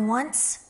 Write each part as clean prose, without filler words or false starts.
once?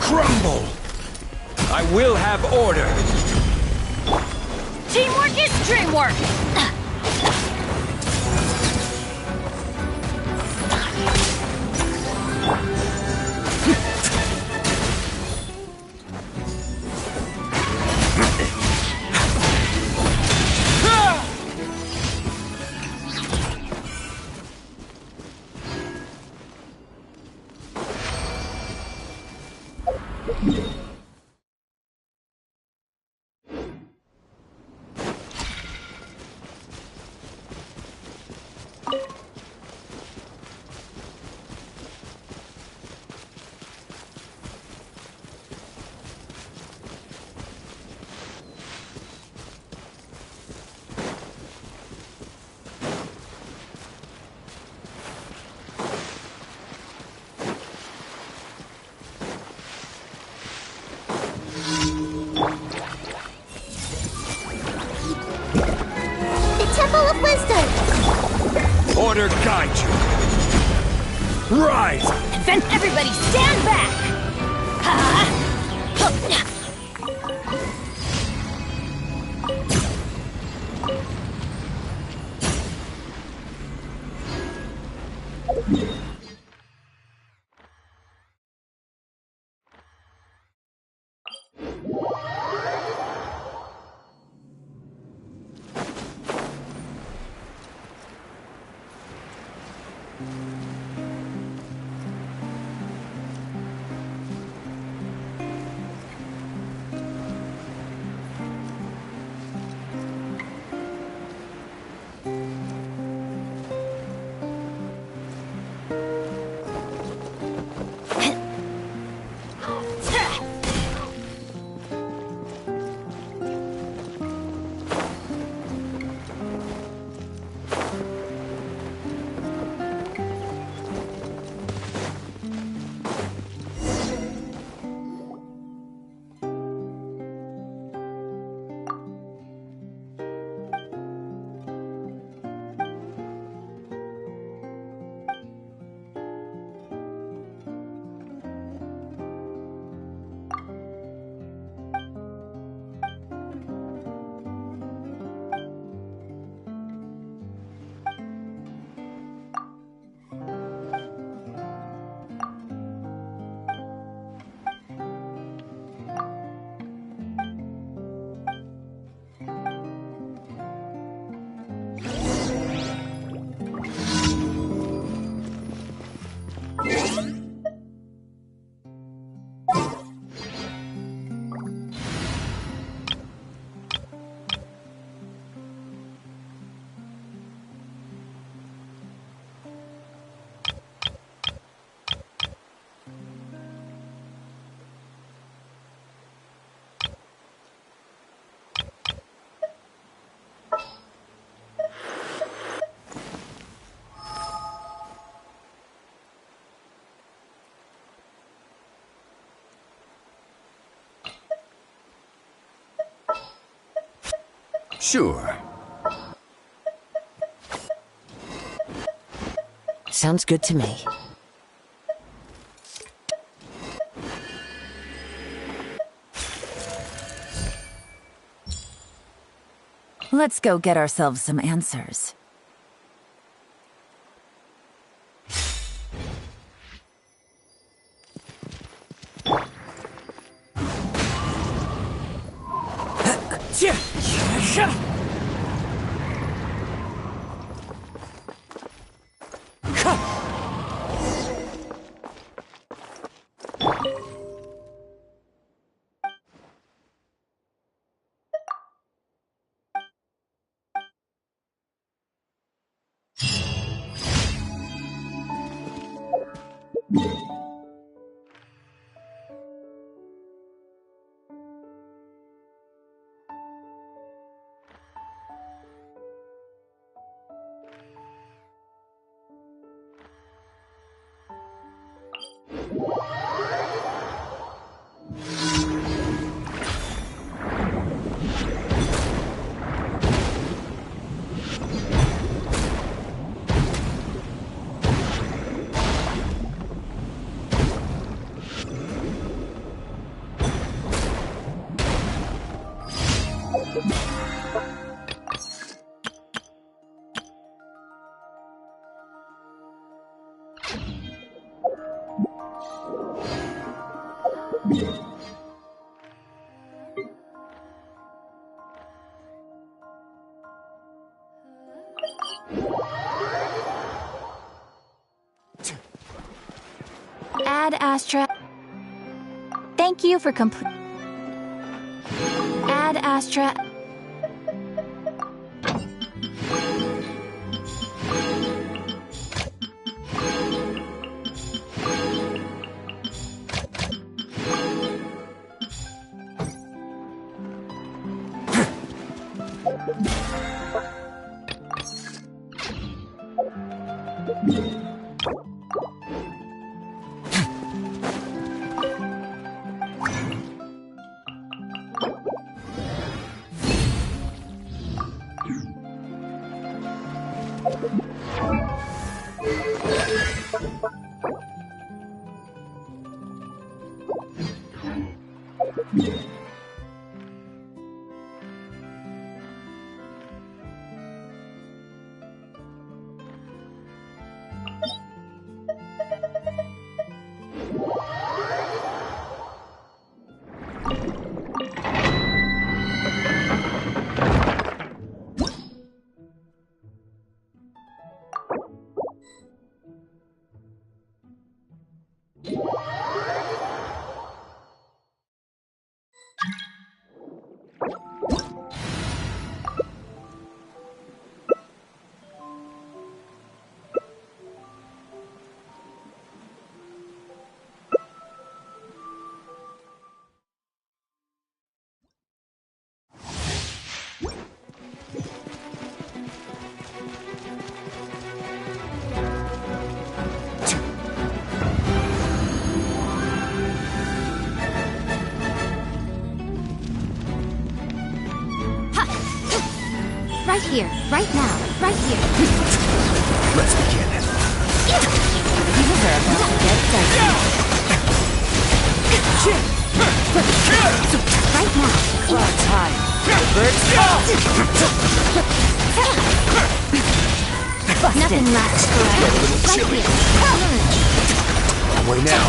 Crumble! I will have order! Teamwork is dreamwork! Order guide you! Rise! And then everybody stand back! Sure. Sounds good to me. Let's go get ourselves some answers. Ad Astra. Thank you for complete. Ad Astra. Right here, right now, right here. Let's begin. You were about to get done. Right now. Cloud time. Birds fall. Nothing lasts forever. Right here. Away now.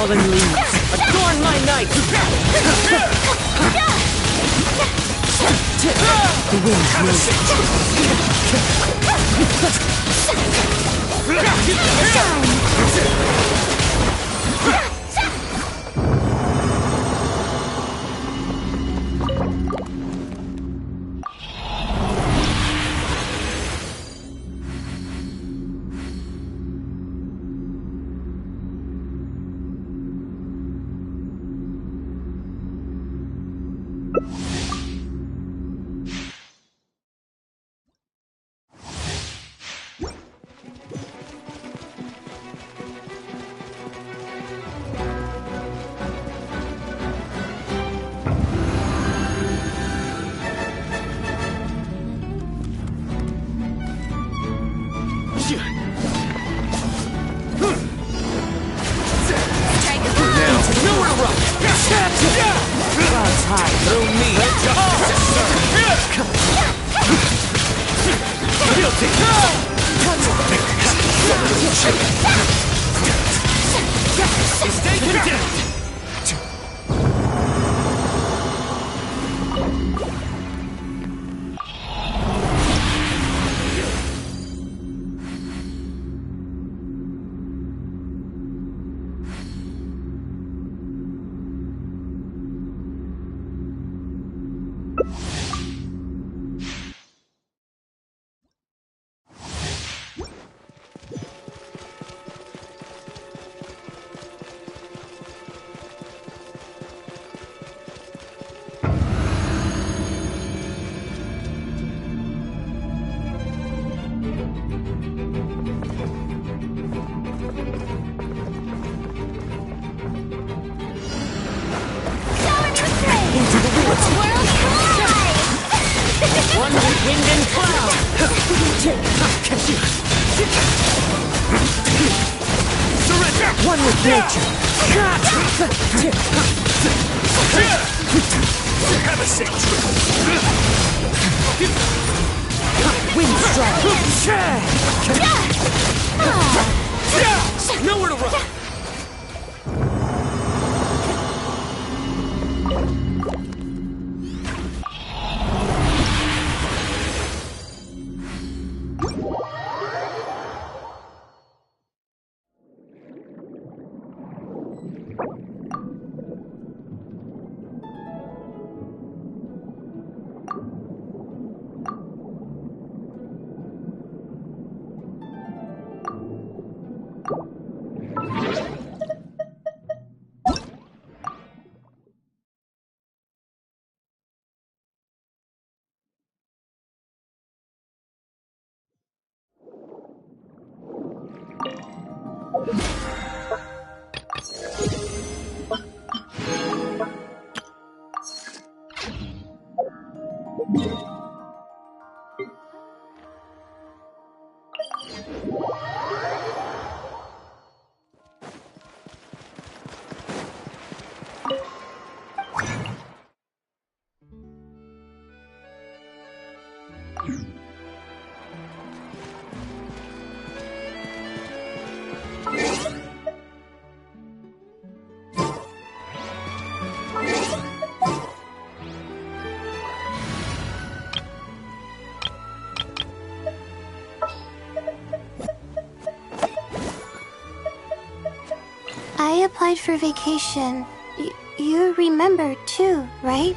fallen leaves, adorn my night! The wind moves. One with nature. Have a seat. Wind strike. Nowhere to run! I applied for vacation. You remember too, right?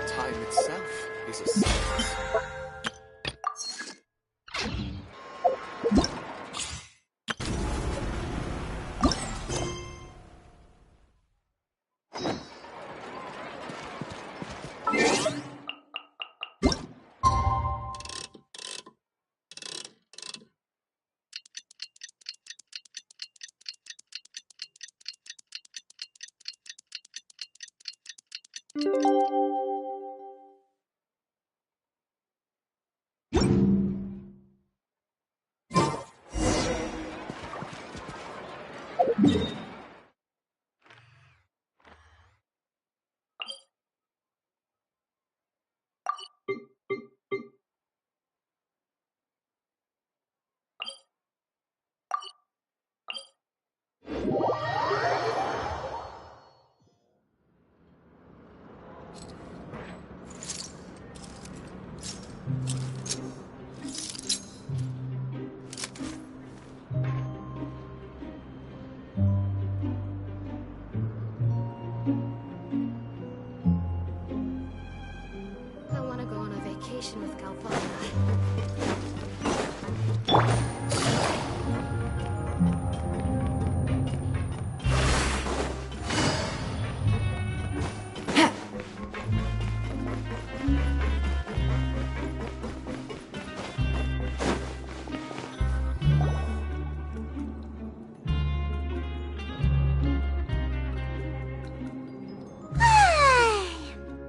Time itself is a science. I want to go on a vacation with Galvana.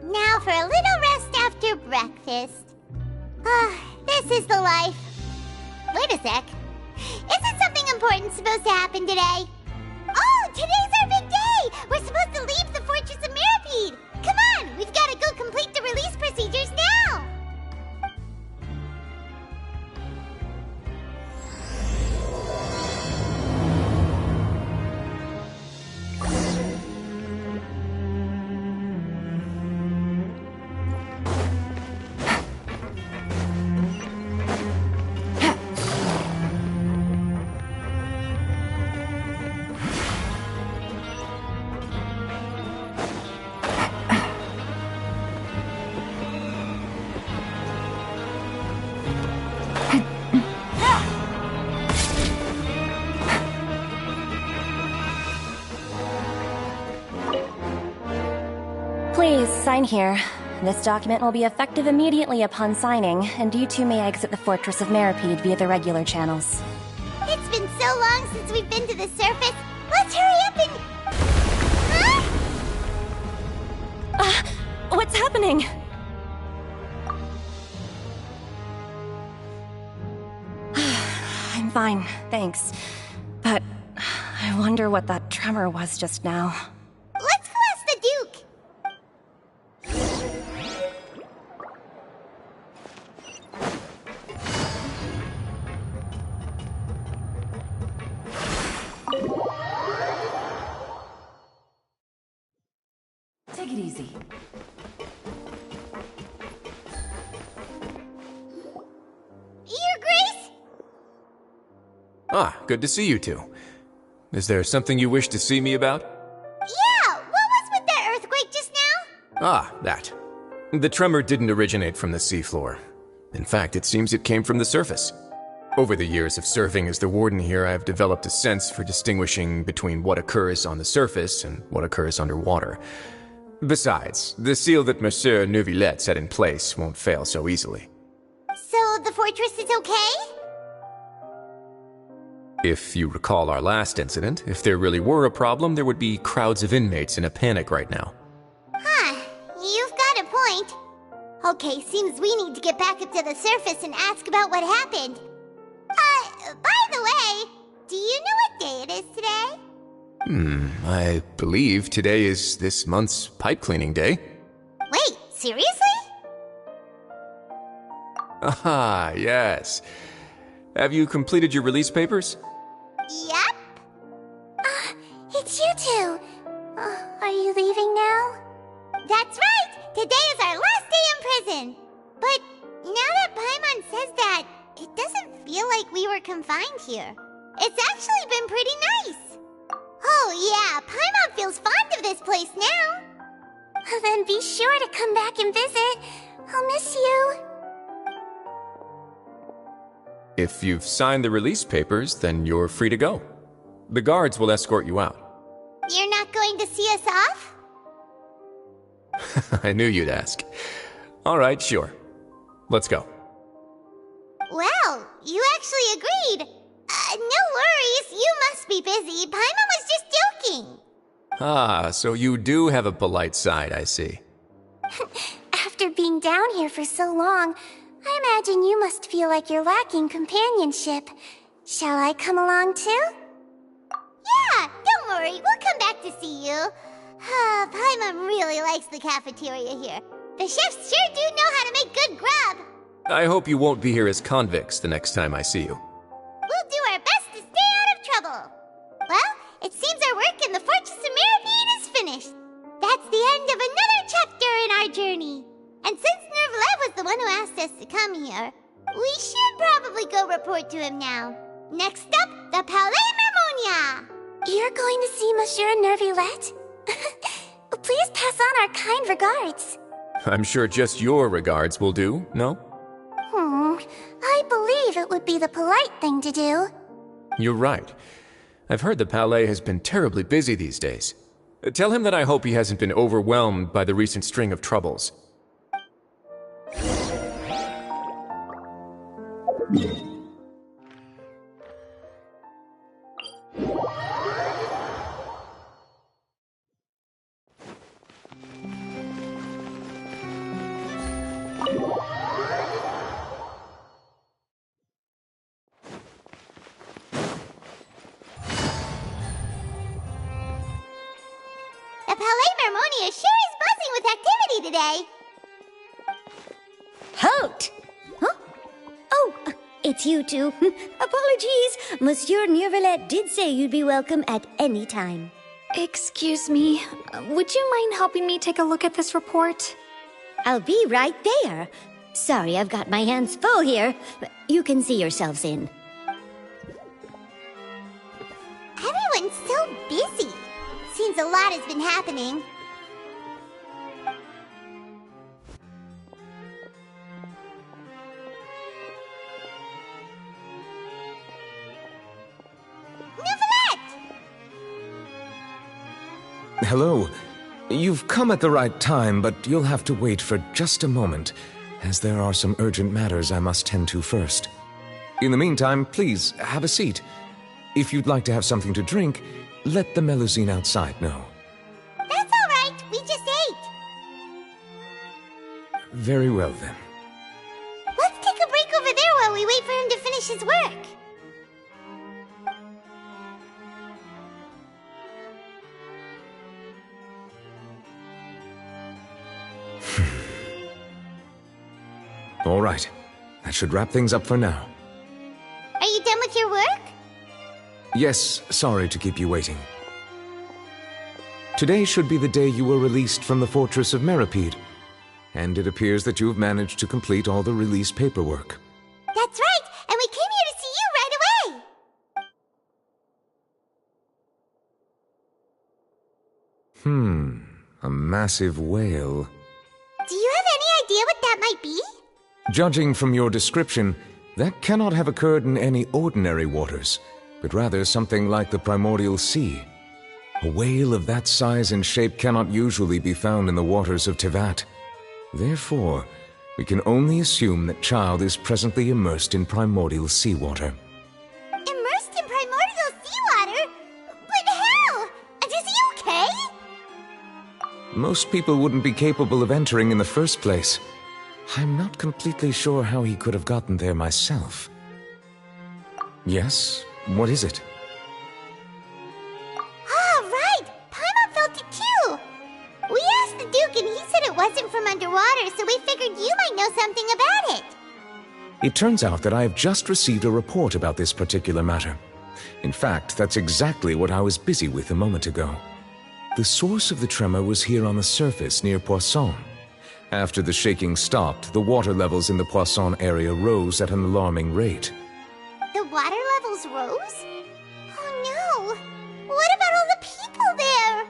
Now for a little rest after breakfast. This is the life. Wait a sec. Isn't something important supposed to happen today? Oh, today's our big day! We're supposed to leave the Fortress of Mirapede! Come on, we've got to go complete the release procedures now! Please, sign here. This document will be effective immediately upon signing, and you two may exit the Fortress of Mirapede via the regular channels. It's been so long since we've been to the surface. Let's hurry up and... Huh? What's happening? I'm fine, thanks. But I wonder what that tremor was just now. Let's go ask the Duke. Take it easy. Your Grace? Ah, good to see you two. Is there something you wish to see me about? Yeah, what was with that earthquake just now? Ah, that. The tremor didn't originate from the seafloor. In fact, it seems it came from the surface. Over the years of serving as the warden here, I've developed a sense for distinguishing between what occurs on the surface and what occurs underwater. Besides, the seal that Monsieur Neuvillette set in place won't fail so easily. So the fortress is okay? If you recall our last incident, if there really were a problem, there would be crowds of inmates in a panic right now. Huh. Okay, seems we need to get back up to the surface and ask about what happened. By the way, do you know what day it is today? I believe today is this month's pipe cleaning day. Wait, seriously? Ah, yes. Have you completed your release papers? Yep. It's you two. Are you leaving now? That's right! Today is our last day in prison! But now that Paimon says that, it doesn't feel like we were confined here. It's actually been pretty nice. Oh yeah, Paimon feels fond of this place now. Then be sure to come back and visit. I'll miss you. If you've signed the release papers, then you're free to go. The guards will escort you out. You're not going to see us off? I knew you'd ask. All right, sure. Let's go. Well, you actually agreed. No worries, you must be busy. Paimon was just joking. Ah, so you do have a polite side, I see. After being down here for so long, I imagine you must feel like you're lacking companionship. Shall I come along too? Yeah, don't worry, we'll come back to see you. Paimon really likes the cafeteria here. The chefs sure do know how to make good grub. I hope you won't be here as convicts the next time I see you. We'll do our best to stay out of trouble. Well, it seems our work in the Fortress of Mirapede is finished. That's the end of another chapter in our journey. And since Nervalet was the one who asked us to come here, we should probably go report to him now. Next up, the Palais Mermonia. You're going to see Monsieur Nervalet? Please pass on our kind regards. I'm sure just your regards will do, no? I believe it would be the polite thing to do. You're right. I've heard the Palais has been terribly busy these days. Tell him that I hope he hasn't been overwhelmed by the recent string of troubles. The Palais Mermonia sure is buzzing with activity today. Halt! Huh? Oh, it's you two. Apologies. Monsieur Nervalet did say you'd be welcome at any time. Excuse me, would you mind helping me take a look at this report? I'll be right there. Sorry, I've got my hands full here. You can see yourselves in. Everyone's so busy. Seems a lot has been happening. Hello. You've come at the right time, but you'll have to wait for just a moment, as there are some urgent matters I must tend to first. In the meantime, please, have a seat. If you'd like to have something to drink, let the Melusine outside know. That's all right. We just ate. Very well, then. Let's take a break over there while we wait for him to finish his work. All right. That should wrap things up for now. Are you done with your work? Yes, sorry to keep you waiting. Today should be the day you were released from the Fortress of Mirapede, and it appears that you have managed to complete all the release paperwork. That's right, and we came here to see you right away. A massive whale. Do you have any idea what that might be? Judging from your description, that cannot have occurred in any ordinary waters, but rather something like the primordial sea. A whale of that size and shape cannot usually be found in the waters of Tevat. Therefore, we can only assume that Child is presently immersed in primordial seawater. Immersed in primordial seawater? But how? Is he okay? Most people wouldn't be capable of entering in the first place. I'm not completely sure how he could have gotten there myself. Yes? What is it? Ah, right! Paimon felt it too! We asked the Duke and he said it wasn't from underwater, so we figured you might know something about it. It turns out that I have just received a report about this particular matter. In fact, that's exactly what I was busy with a moment ago. The source of the tremor was here on the surface near Poisson. After the shaking stopped, the water levels in the Poisson area rose at an alarming rate. The water levels rose? Oh no! What about all the people there?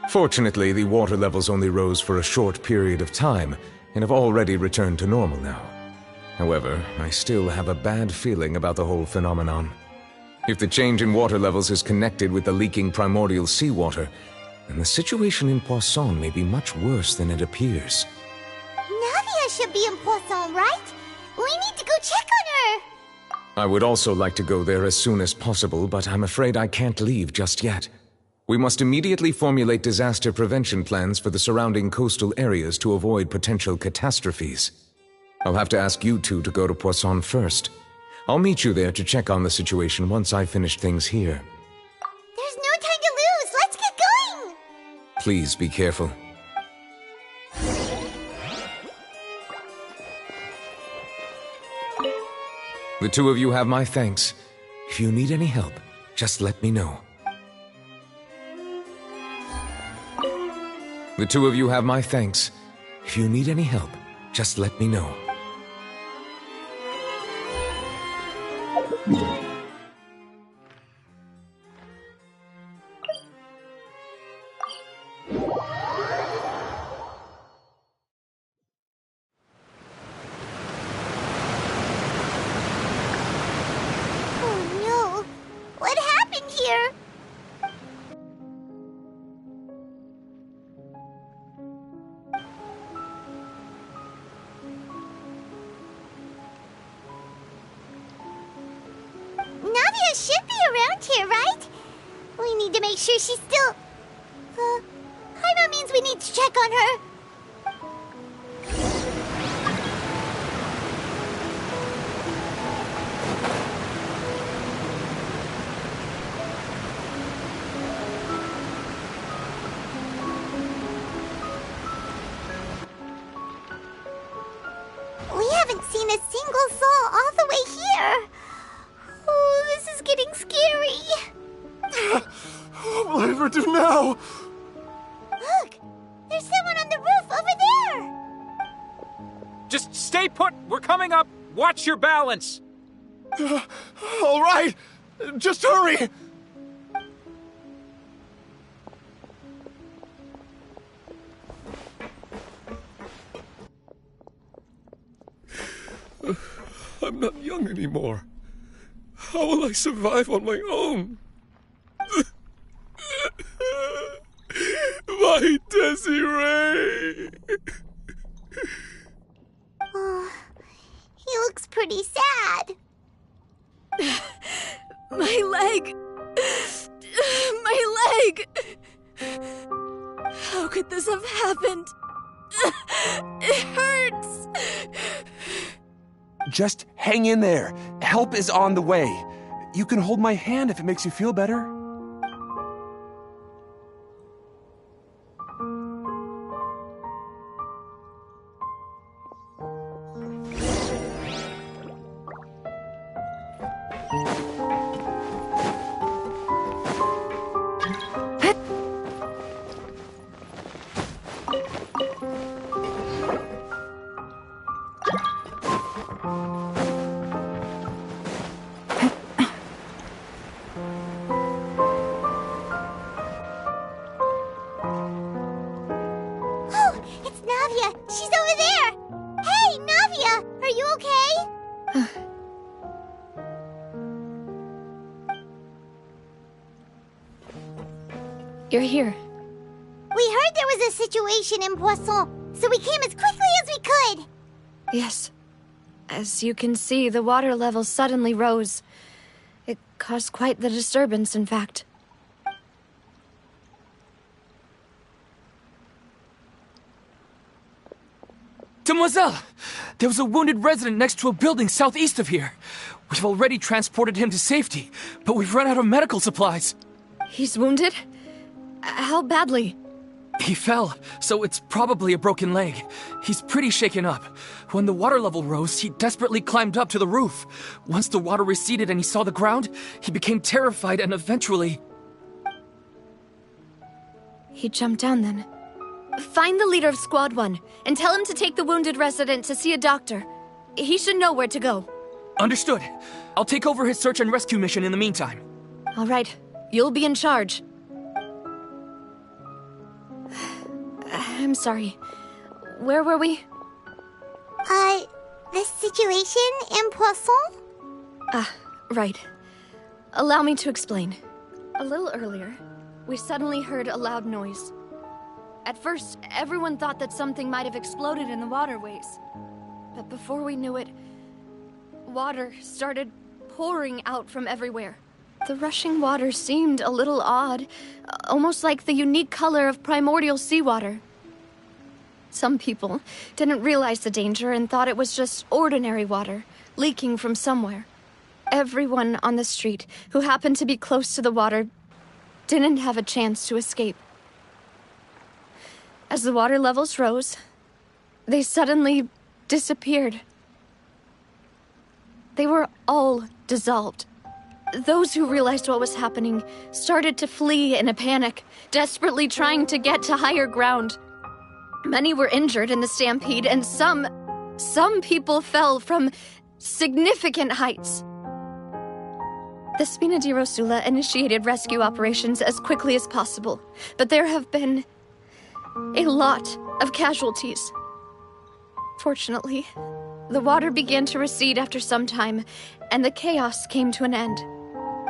Fortunately, the water levels only rose for a short period of time and have already returned to normal now. However, I still have a bad feeling about the whole phenomenon. If the change in water levels is connected with the leaking primordial seawater, then the situation in Poisson may be much worse than it appears. Navia should be in Poisson, right? We need to go check on her! I would also like to go there as soon as possible, but I'm afraid I can't leave just yet. We must immediately formulate disaster prevention plans for the surrounding coastal areas to avoid potential catastrophes. I'll have to ask you two to go to Poisson first. I'll meet you there to check on the situation once I've finished things here. There's no time to lose! Let's get going! Please be careful. The two of you have my thanks. If you need any help, just let me know. The two of you have my thanks. If you need any help, just let me know. Navia should be around here, right? We need to make sure she's still... Paimon means we need to check on her. We haven't seen a single soul all the way here. Oh, this is getting scary. What will I ever do now? Look! There's someone on the roof over there! Just stay put! We're coming up! Watch your balance! All right! Just hurry! I'm not young anymore. How will I survive on my own? My Desiree! Oh, he looks pretty sad. My leg! My leg! How could this have happened? It hurts! Just hang in there. Help is on the way. You can hold my hand if it makes you feel better. You're here. We heard there was a situation in Poisson, so we came as quickly as we could. Yes. As you can see, the water level suddenly rose. It caused quite the disturbance, in fact. Demoiselle! There was a wounded resident next to a building southeast of here. We've already transported him to safety, but we've run out of medical supplies. He's wounded? How badly? He fell, so it's probably a broken leg. He's pretty shaken up. When the water level rose, he desperately climbed up to the roof. Once the water receded and he saw the ground, he became terrified and eventually... He jumped down then. Find the leader of Squad 1 and tell him to take the wounded resident to see a doctor. He should know where to go. Understood. I'll take over his search and rescue mission in the meantime. All right. You'll be in charge. I'm sorry. Where were we? The situation in Poisson? Right. Allow me to explain. A little earlier, we suddenly heard a loud noise. At first, everyone thought that something might have exploded in the waterways. But before we knew it, water started pouring out from everywhere. The rushing water seemed a little odd, almost like the unique color of primordial seawater. Some people didn't realize the danger and thought it was just ordinary water, leaking from somewhere. Everyone on the street who happened to be close to the water didn't have a chance to escape. As the water levels rose, they suddenly disappeared. They were all dissolved. Those who realized what was happening started to flee in a panic, desperately trying to get to higher ground. Many were injured in the stampede, and some people fell from significant heights. The Spina di Rosula initiated rescue operations as quickly as possible, but there have been a lot of casualties. Fortunately, the water began to recede after some time, and the chaos came to an end.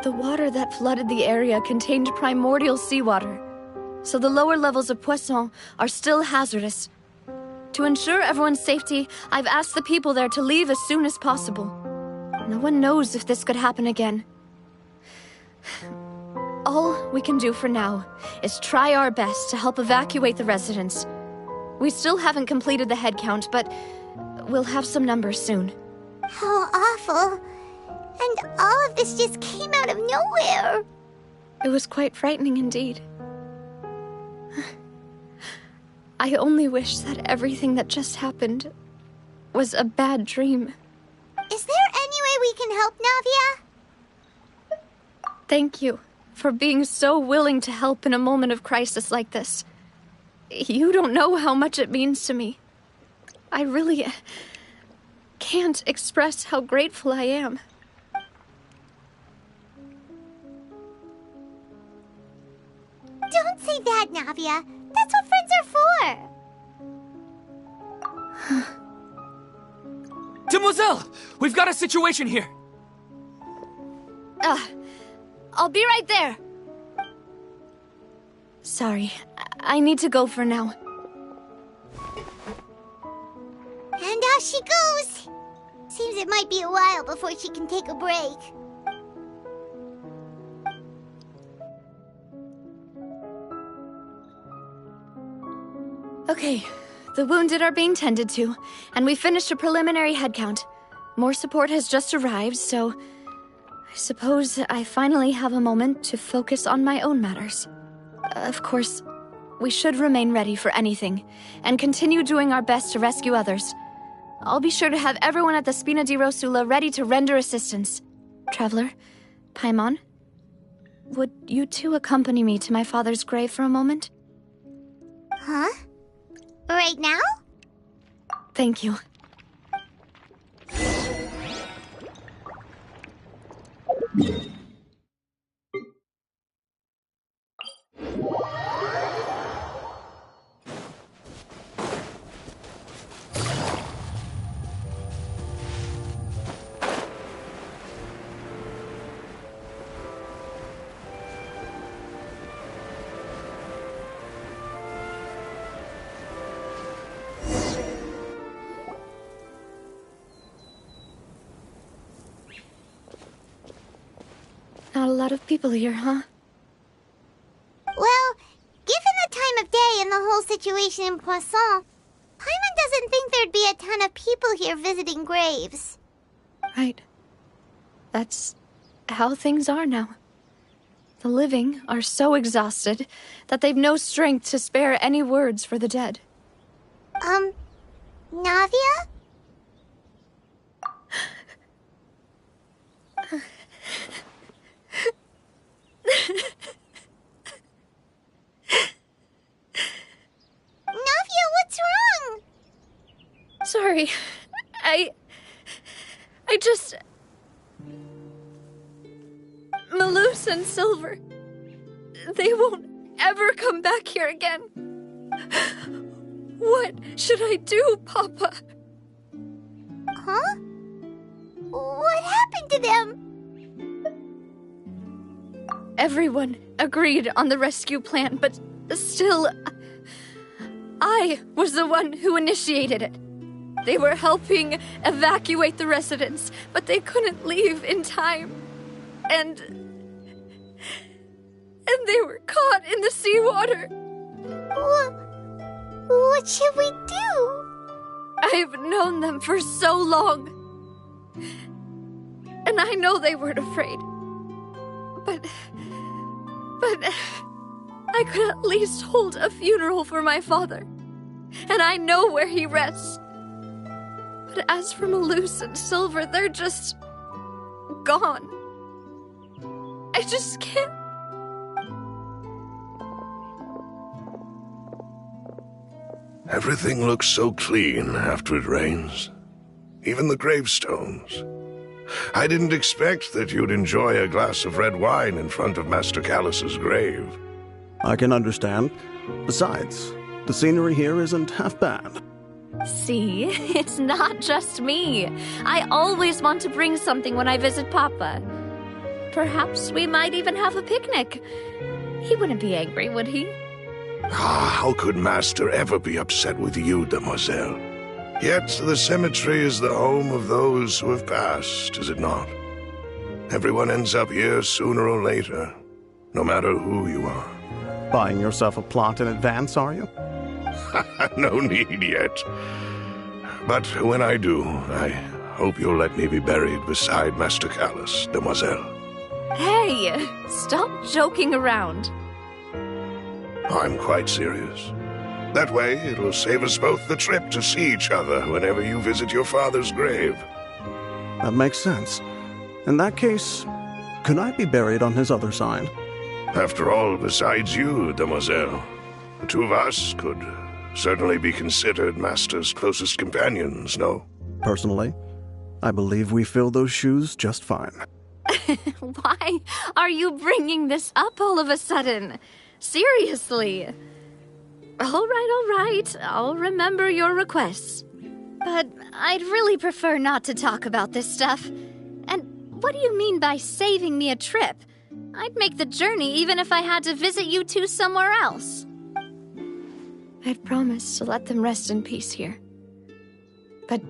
The water that flooded the area contained primordial seawater, so the lower levels of Poisson are still hazardous. To ensure everyone's safety, I've asked the people there to leave as soon as possible. No one knows if this could happen again. All we can do for now is try our best to help evacuate the residents. We still haven't completed the head count, but we'll have some numbers soon. How awful. And all of this just came out of nowhere. It was quite frightening indeed. I only wish that everything that just happened was a bad dream. Is there any way we can help, Navia? Thank you for being so willing to help in a moment of crisis like this. You don't know how much it means to me. I really can't express how grateful I am. Don't say that, Navia. That's what friends are for. Demoiselle! We've got a situation here! I'll be right there. Sorry, I need to go for now. And off she goes. Seems it might be a while before she can take a break. Okay, the wounded are being tended to, and we finished a preliminary head count. More support has just arrived, so I suppose I finally have a moment to focus on my own matters. Of course, we should remain ready for anything, and continue doing our best to rescue others. I'll be sure to have everyone at the Spina di Rosula ready to render assistance. Traveler, Paimon, would you two accompany me to my father's grave for a moment? Huh? Right now? Thank you. Not a lot of people here, huh? Well, given the time of day and the whole situation in Poisson, Paimon doesn't think there'd be a ton of people here visiting graves. Right. That's how things are now. The living are so exhausted that they've no strength to spare any words for the dead. Navia? Navia, what's wrong? Sorry. I just... Malus and Silver. They won't ever come back here again. What should I do, Papa? Huh? What happened to them? Everyone agreed on the rescue plan, but still... I was the one who initiated it. They were helping evacuate the residents, but they couldn't leave in time. And they were caught in the seawater. What should we do? I've known them for so long. And I know they weren't afraid. But I could at least hold a funeral for my father. And I know where he rests. But as for Malus and Silver, they're just... gone. I just can't... Everything looks so clean after it rains. Even the gravestones. I didn't expect that you'd enjoy a glass of red wine in front of Master Callus's grave. I can understand. Besides, the scenery here isn't half bad. See, it's not just me. I always want to bring something when I visit Papa. Perhaps we might even have a picnic. He wouldn't be angry, would he? How could Master ever be upset with you, Demoiselle? Yet the cemetery is the home of those who have passed, is it not? Everyone ends up here sooner or later, no matter who you are. Buying yourself a plot in advance, are you? No need yet. But when I do, I hope you'll let me be buried beside Master Callus, Demoiselle. Hey, stop joking around. I'm quite serious. That way, it'll save us both the trip to see each other whenever you visit your father's grave. That makes sense. In that case, could I be buried on his other side? After all, besides you, Demoiselle, the two of us could certainly be considered Master's closest companions, no? Personally, I believe we fill those shoes just fine. Why are you bringing this up all of a sudden? Seriously. All right. I'll remember your requests. But I'd really prefer not to talk about this stuff. And what do you mean by saving me a trip? I'd make the journey even if I had to visit you two somewhere else. I'd promised to let them rest in peace here. But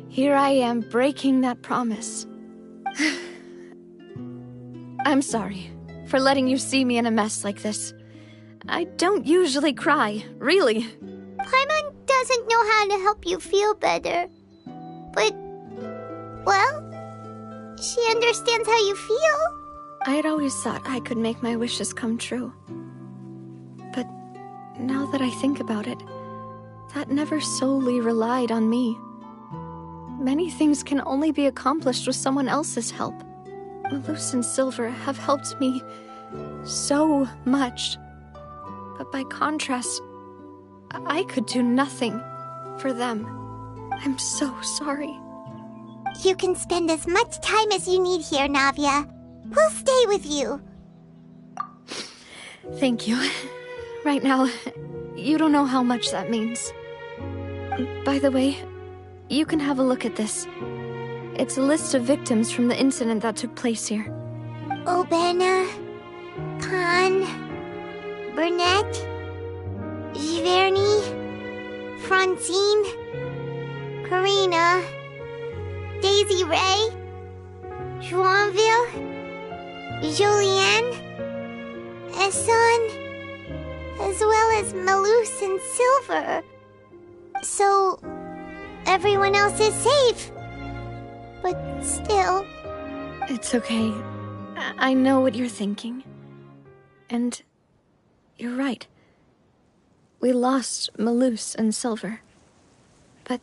here I am breaking that promise. I'm sorry for letting you see me in a mess like this. I don't usually cry, really. Paimon doesn't know how to help you feel better. But, well, she understands how you feel. I'd always thought I could make my wishes come true. But now that I think about it, that never solely relied on me. Many things can only be accomplished with someone else's help. Malus and Silver have helped me so much. But by contrast, I could do nothing for them. I'm so sorry. You can spend as much time as you need here, Navia. We'll stay with you. Thank you. Right now, you don't know how much that means. By the way, you can have a look at this. It's a list of victims from the incident that took place here. Obena, Khan, Burnett, Giverny, Francine, Karina, Daisy Ray, Joinville, Julianne, Esson, as well as Malus and Silver. So, everyone else is safe. But still... It's okay. I know what you're thinking. And you're right. We lost Malus and Silver. But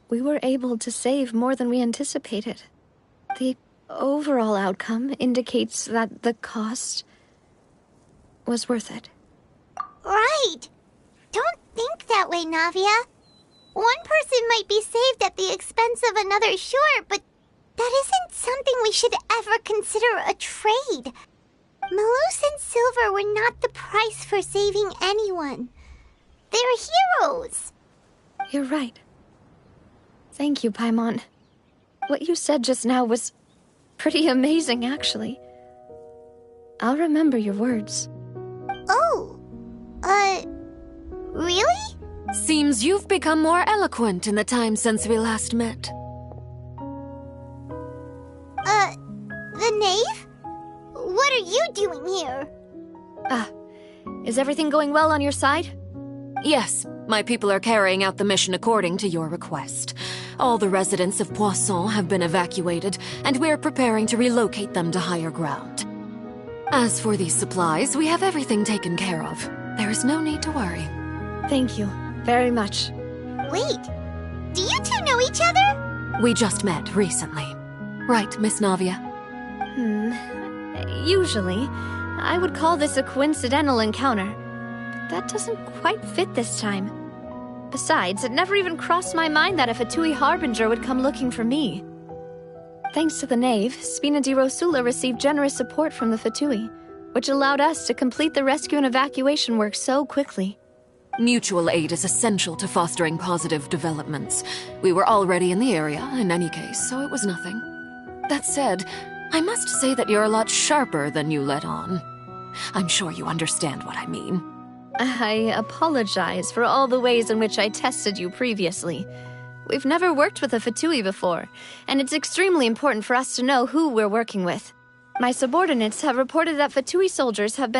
we were able to save more than we anticipated. The overall outcome indicates that the cost was worth it. Right! Don't think that way, Navia. One person might be saved at the expense of another, sure, but that isn't something we should ever consider a trade. Malus and Silver were not the price for saving anyone. They're heroes. You're right. Thank you, Paimon. What you said just now was pretty amazing, actually. I'll remember your words. Oh, really? Seems you've become more eloquent in the time since we last met. The knave? What are you doing here? Is everything going well on your side? Yes, my people are carrying out the mission according to your request. All the residents of Poisson have been evacuated, and we're preparing to relocate them to higher ground. As for these supplies, we have everything taken care of. There is no need to worry. Thank you very much. Wait, do you two know each other? We just met recently. Right, Miss Navia? Usually, I would call this a coincidental encounter. But that doesn't quite fit this time. Besides, it never even crossed my mind that a Fatui Harbinger would come looking for me. Thanks to the Knave, Spina di Rosula received generous support from the Fatui, which allowed us to complete the rescue and evacuation work so quickly. Mutual aid is essential to fostering positive developments. We were already in the area, in any case, so it was nothing. That said, I must say that you're a lot sharper than you let on. I'm sure you understand what I mean. I apologize for all the ways in which I tested you previously. We've never worked with a Fatui before, and it's extremely important for us to know who we're working with. My subordinates have reported that Fatui soldiers have been